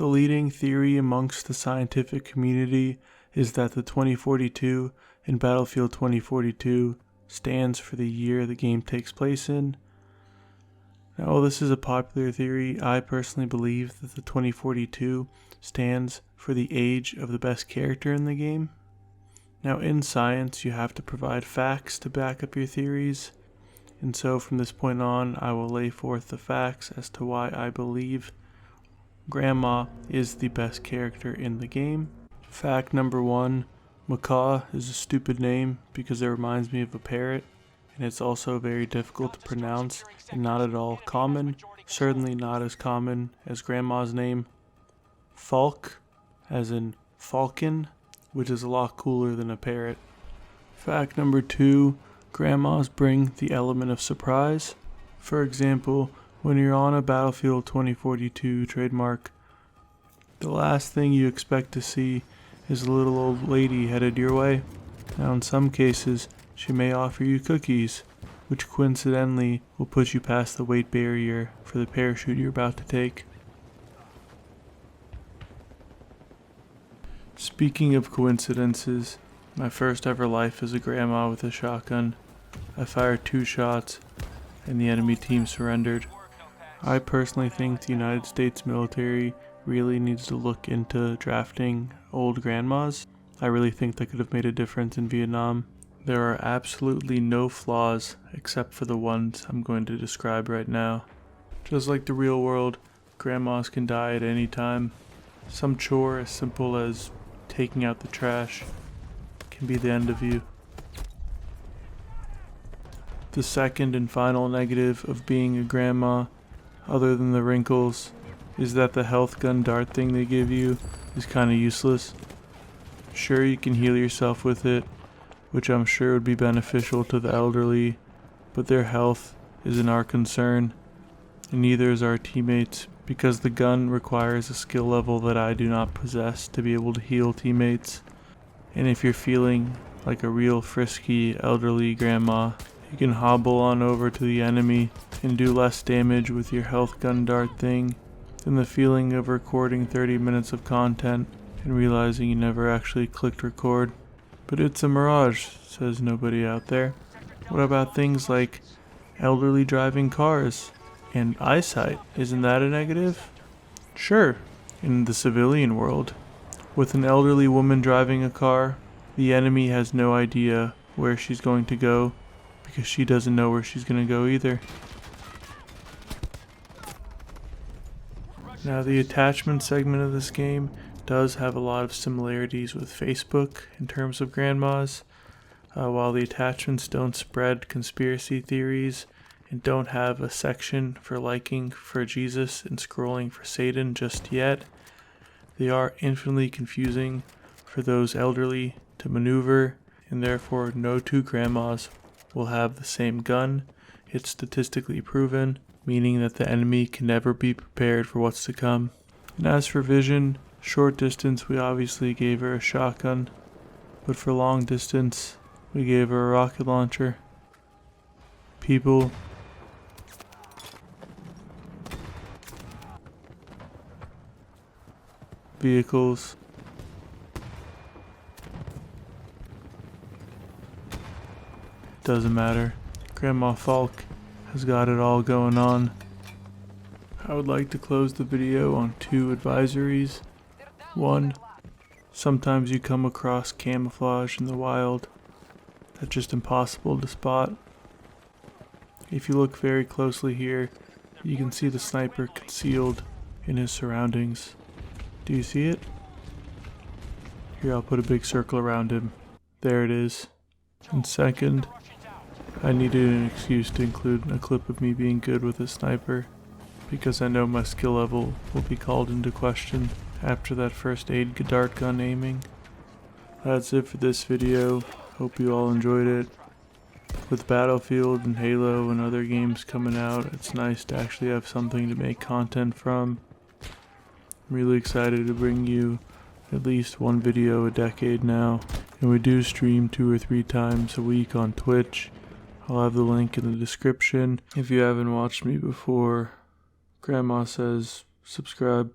The leading theory amongst the scientific community is that the 2042 in Battlefield 2042 stands for the year the game takes place in. Now, while this is a popular theory, I personally believe that the 2042 stands for the age of the best character in the game. Now, in science, you have to provide facts to back up your theories, and so from this point on, I will lay forth the facts as to why I believe Grandma is the best character in the game. Fact number 1, Macaw is a stupid name because it reminds me of a parrot, and it's also very difficult to pronounce and not at all common, certainly not as common as Grandma's name. Falck, as in falcon, which is a lot cooler than a parrot. Fact number 2, Grandmas bring the element of surprise. For example, when you're on a Battlefield 2042 trademark, the last thing you expect to see is a little old lady headed your way. Now, in some cases, she may offer you cookies, which coincidentally will put you past the weight barrier for the parachute you're about to take. Speaking of coincidences, my first ever life as a grandma with a shotgun. I fired 2 shots and the enemy team surrendered. I personally think the United States military really needs to look into drafting old grandmas. I really think that could have made a difference in Vietnam. There are absolutely no flaws except for the ones I'm going to describe right now. Just like the real world, grandmas can die at any time. Some chore as simple as taking out the trash can be the end of you. The second and final negative of being a grandma, other than the wrinkles, is that the health gun dart thing they give you is kinda useless. Sure, you can heal yourself with it, which I'm sure would be beneficial to the elderly, but their health isn't our concern, and neither is our teammates, because the gun requires a skill level that I do not possess to be able to heal teammates. And if you're feeling like a real frisky elderly grandma, you can hobble on over to the enemy and do less damage with your health gun dart thing than the feeling of recording 30 minutes of content and realizing you never actually clicked record. But it's a mirage, says nobody out there. What about things like elderly driving cars and eyesight? Isn't that a negative? Sure, in the civilian world. With an elderly woman driving a car, the enemy has no idea where she's going to go because she doesn't know where she's going to go either. Now, the attachment segment of this game does have a lot of similarities with Facebook in terms of grandmas. While the attachments don't spread conspiracy theories and don't have a section for liking for Jesus and scrolling for Satan just yet, they are infinitely confusing for those elderly to maneuver, and therefore no 2 grandmas will have the same gun. It's statistically proven, meaning that the enemy can never be prepared for what's to come. And as for vision, short distance we obviously gave her a shotgun, but for long distance we gave her a rocket launcher. People, vehicles, doesn't matter. Grandma Falck has got it all going on. I would like to close the video on 2 advisories. 1, sometimes you come across camouflage in the wild that's just impossible to spot. If you look very closely here, you can see the sniper concealed in his surroundings. Do you see it? Here, I'll put a big circle around him. There it is. And second, I needed an excuse to include a clip of me being good with a sniper, because I know my skill level will be called into question after that first aid dart gun aiming. That's it for this video. Hope you all enjoyed it. With Battlefield and Halo and other games coming out, it's nice to actually have something to make content from. I'm really excited to bring you at least 1 video a decade now, and we do stream 2 or 3 times a week on Twitch. I'll have the link in the description. If you haven't watched me before, Grandma says subscribe.